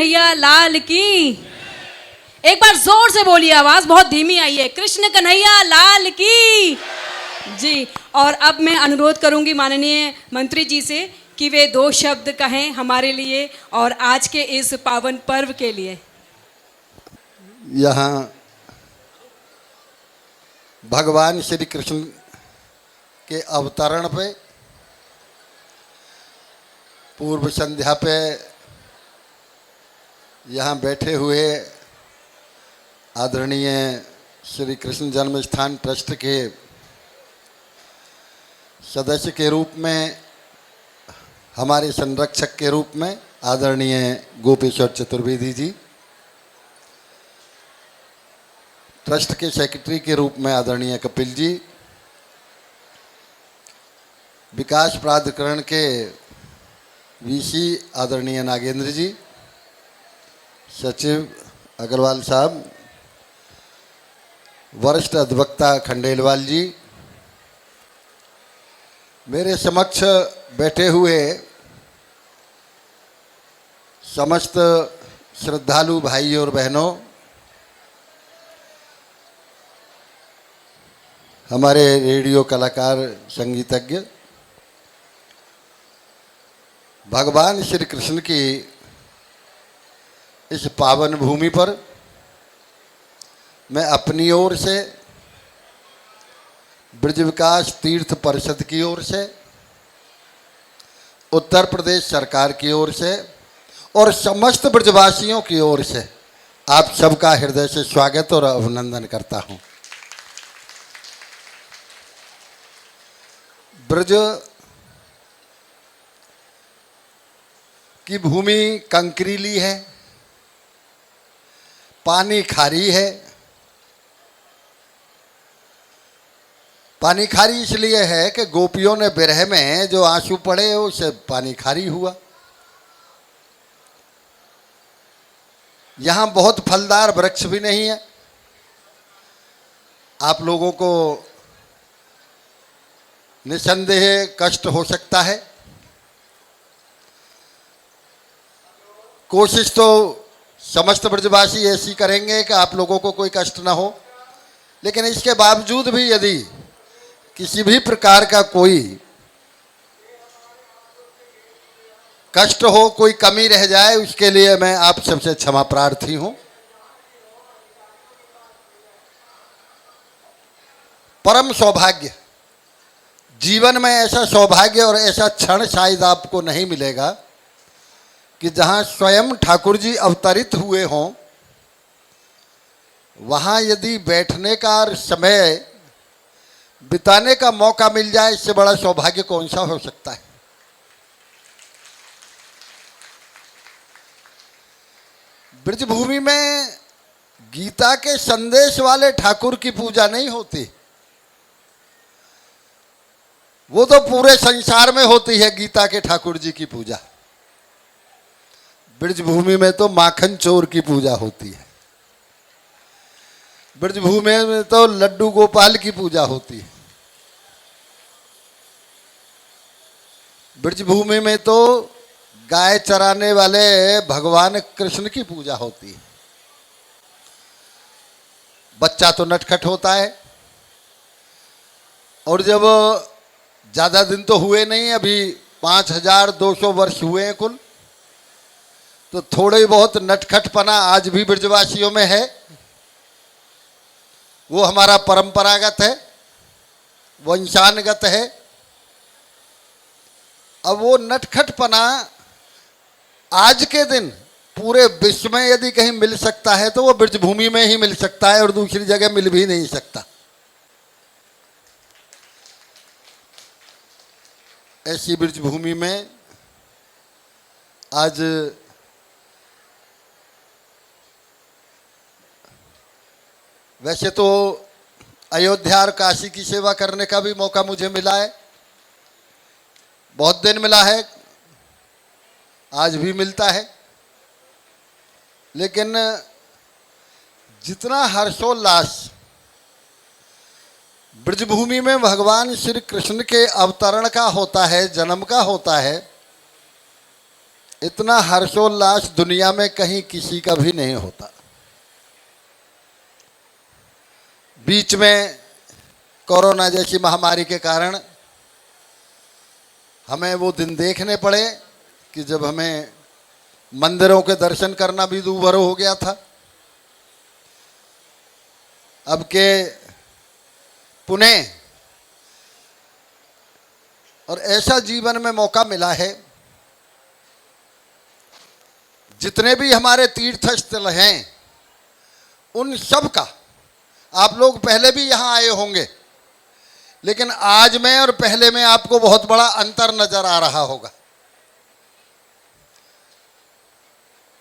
कन्हैया लाल की। एक बार जोर से बोलिए, आवाज बहुत धीमी आई है। कृष्ण कन्हैया लाल की जी। और अब मैं अनुरोध करूंगी माननीय मंत्री जी से कि वे 2 शब्द कहें हमारे लिए और आज के इस पावन पर्व के लिए। यहाँ भगवान श्री कृष्ण के अवतरण पे पूर्व संध्या पे यहाँ बैठे हुए आदरणीय श्री कृष्ण जन्म स्थान ट्रस्ट के सदस्य के रूप में, हमारे संरक्षक के रूप में आदरणीय गोपेश्वर चतुर्वेदी जी, ट्रस्ट के सेक्रेटरी के रूप में आदरणीय कपिल जी, विकास प्राधिकरण के वीसी आदरणीय नागेंद्र जी, सचिव अग्रवाल साहब, वरिष्ठ अधिवक्ता खंडेलवाल जी, मेरे समक्ष बैठे हुए समस्त श्रद्धालु भाई और बहनों, हमारे रेडियो कलाकार संगीतज्ञ, भगवान श्री कृष्ण की इस पावन भूमि पर मैं अपनी ओर से, ब्रज विकास तीर्थ परिषद की ओर से, उत्तर प्रदेश सरकार की ओर से और समस्त ब्रजवासियों की ओर से आप सबका हृदय से स्वागत और अभिनंदन करता हूं। ब्रज की भूमि कंकरीली है, पानी खारी है। पानी खारी इसलिए है कि गोपियों ने विरह में जो आंसू पड़े उससे पानी खारी हुआ। यहाँ बहुत फलदार वृक्ष भी नहीं है। आप लोगों को निसंदेह कष्ट हो सकता है। कोशिश तो समस्त ब्रजवासी ऐसी करेंगे कि आप लोगों को कोई कष्ट ना हो, लेकिन इसके बावजूद भी यदि किसी भी प्रकार का कोई कष्ट हो, कोई कमी रह जाए, उसके लिए मैं आप सबसे क्षमा प्रार्थी हूं। परम सौभाग्य, जीवन में ऐसा सौभाग्य और ऐसा क्षण शायद आपको नहीं मिलेगा कि जहां स्वयं ठाकुर जी अवतरित हुए हों, वहां यदि बैठने का समय बिताने का मौका मिल जाए, इससे बड़ा सौभाग्य कौन सा हो सकता है। ब्रजभूमि में गीता के संदेश वाले ठाकुर की पूजा नहीं होती, वो तो पूरे संसार में होती है गीता के ठाकुर जी की पूजा। ब्रजभूमि में तो माखन चोर की पूजा होती है, ब्रजभूमि में तो लड्डू गोपाल की पूजा होती है, ब्रजभूमि में तो गाय चराने वाले भगवान कृष्ण की पूजा होती है। बच्चा तो नटखट होता है, और जब ज़्यादा दिन तो हुए नहीं, अभी 5200 वर्ष हुए हैं कुल, तो थोड़े बहुत नटखटपना आज भी ब्रजवासियों में है। वो हमारा परंपरागत है, वंशानुगत है। अब वो नटखटपना आज के दिन पूरे विश्व में यदि कहीं मिल सकता है तो वो ब्रजभूमि में ही मिल सकता है, और दूसरी जगह मिल भी नहीं सकता। ऐसी ब्रजभूमि में आज वैसे तो अयोध्या और काशी की सेवा करने का भी मौका मुझे मिला है, बहुत दिन मिला है, आज भी मिलता है, लेकिन जितना हर्षोल्लास ब्रजभूमि में भगवान श्री कृष्ण के अवतरण का होता है, जन्म का होता है, इतना हर्षोल्लास दुनिया में कहीं किसी का भी नहीं होता। बीच में कोरोना जैसी महामारी के कारण हमें वो दिन देखने पड़े कि जब हमें मंदिरों के दर्शन करना भी दूभर हो गया था। अब के पुणे और ऐसा जीवन में मौका मिला है, जितने भी हमारे तीर्थ स्थल हैं उन सब का, आप लोग पहले भी यहाँ आए होंगे, लेकिन आज में और पहले में आपको बहुत बड़ा अंतर नजर आ रहा होगा।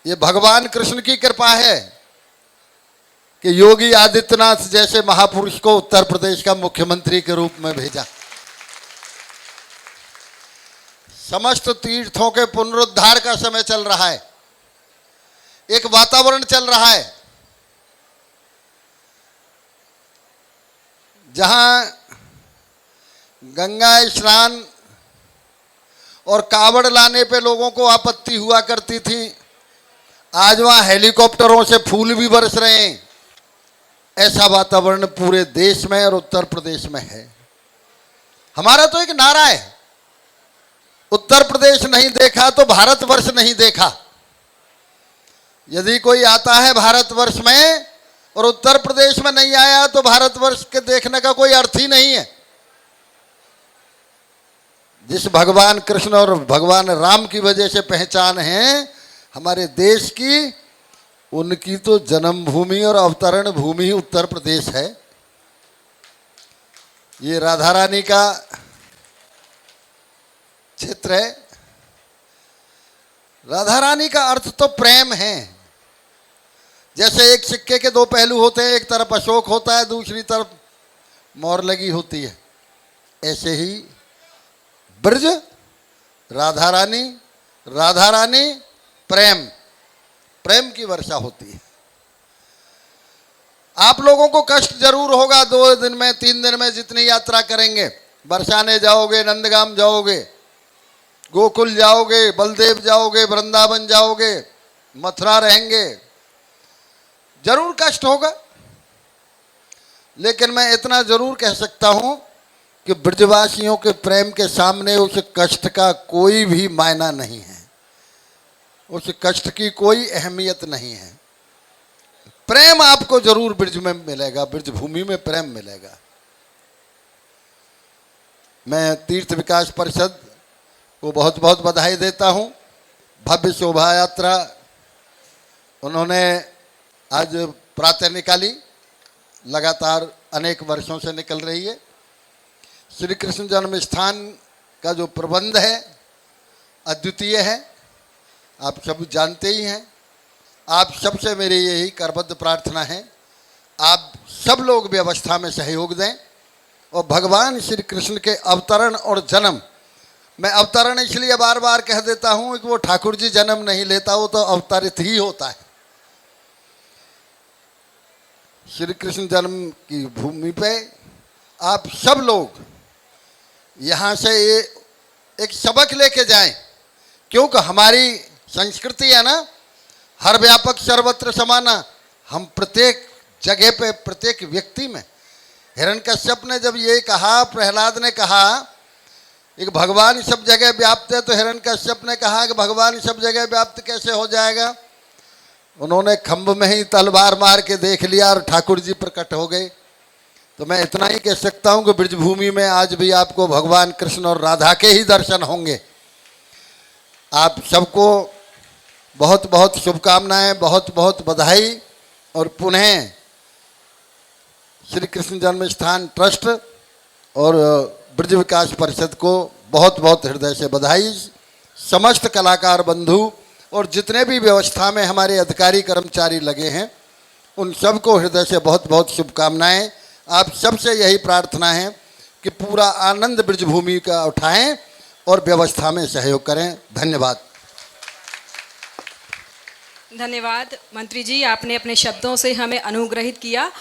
ये भगवान कृष्ण की कृपा है कि योगी आदित्यनाथ जैसे महापुरुष को उत्तर प्रदेश का मुख्यमंत्री के रूप में भेजा। समस्त तीर्थों के पुनरुद्धार का समय चल रहा है, एक वातावरण चल रहा है जहां गंगा स्नान और कावड़ लाने पे लोगों को आपत्ति हुआ करती थी, आज वहां हेलीकॉप्टरों से फूल भी बरस रहे हैं। ऐसा वातावरण पूरे देश में और उत्तर प्रदेश में है। हमारा तो एक नारा है, उत्तर प्रदेश नहीं देखा तो भारतवर्ष नहीं देखा। यदि कोई आता है भारतवर्ष में और उत्तर प्रदेश में नहीं आया तो भारतवर्ष के देखने का कोई अर्थ ही नहीं है। जिस भगवान कृष्ण और भगवान राम की वजह से पहचान है हमारे देश की, उनकी तो जन्मभूमि और अवतरण भूमि उत्तर प्रदेश है। ये राधा रानी का क्षेत्र है। राधा रानी का अर्थ तो प्रेम है। जैसे एक सिक्के के दो पहलू होते हैं, एक तरफ अशोक होता है, दूसरी तरफ मोर लगी होती है, ऐसे ही ब्रज राधा रानी प्रेम, प्रेम की वर्षा होती है। आप लोगों को कष्ट जरूर होगा 2 दिन में 3 दिन में जितनी यात्रा करेंगे। बरसाने जाओगे, नंदगाम जाओगे, गोकुल जाओगे, बलदेव जाओगे, वृंदावन जाओगे, मथुरा रहेंगे, जरूर कष्ट होगा। लेकिन मैं इतना जरूर कह सकता हूं कि ब्रजवासियों के प्रेम के सामने उस कष्ट का कोई भी मायना नहीं है, उस कष्ट की कोई अहमियत नहीं है। प्रेम आपको जरूर ब्रज में मिलेगा, ब्रज भूमि में प्रेम मिलेगा। मैं तीर्थ विकास परिषद को बहुत बहुत बधाई देता हूं। भव्य शोभा यात्रा उन्होंने आज प्रातः निकाली, लगातार अनेक वर्षों से निकल रही है। श्री कृष्ण जन्म स्थान का जो प्रबंध है अद्वितीय है, आप सब जानते ही हैं। आप सबसे मेरी यही करबद्ध प्रार्थना है, आप सब लोग व्यवस्था में सहयोग दें और भगवान श्री कृष्ण के अवतरण और जन्म, मैं अवतरण इसलिए बार बार कह देता हूं कि वो ठाकुर जी जन्म नहीं लेता, वो तो अवतरित ही होता है। श्री कृष्ण जन्म की भूमि पे आप सब लोग यहाँ से ये एक सबक लेके जाएं, क्योंकि हमारी संस्कृति है ना, हर व्यापक सर्वत्र समाना। हम प्रत्येक जगह पे, प्रत्येक व्यक्ति में, हिरण्यकश्यप ने जब ये कहा, प्रहलाद ने कहा एक भगवान सब जगह व्याप्त है, तो हिरण्यकश्यप ने कहा कि भगवान सब जगह व्याप्त कैसे हो जाएगा। उन्होंने खंभ में ही तलवार मार के देख लिया और ठाकुर जी प्रकट हो गए। तो मैं इतना ही कह सकता हूं कि ब्रजभूमि में आज भी आपको भगवान कृष्ण और राधा के ही दर्शन होंगे। आप सबको बहुत बहुत शुभकामनाएं, बहुत बहुत बधाई। और पुनः श्री कृष्ण जन्म स्थान ट्रस्ट और ब्रज विकास परिषद को बहुत बहुत हृदय से बधाई। समस्त कलाकार बंधु और जितने भी व्यवस्था में हमारे अधिकारी कर्मचारी लगे हैं उन सबको हृदय से बहुत बहुत शुभकामनाएं। आप सबसे यही प्रार्थना है कि पूरा आनंद ब्रजभूमि का उठाएं और व्यवस्था में सहयोग करें। धन्यवाद। धन्यवाद मंत्री जी, आपने अपने शब्दों से हमें अनुग्रहित किया।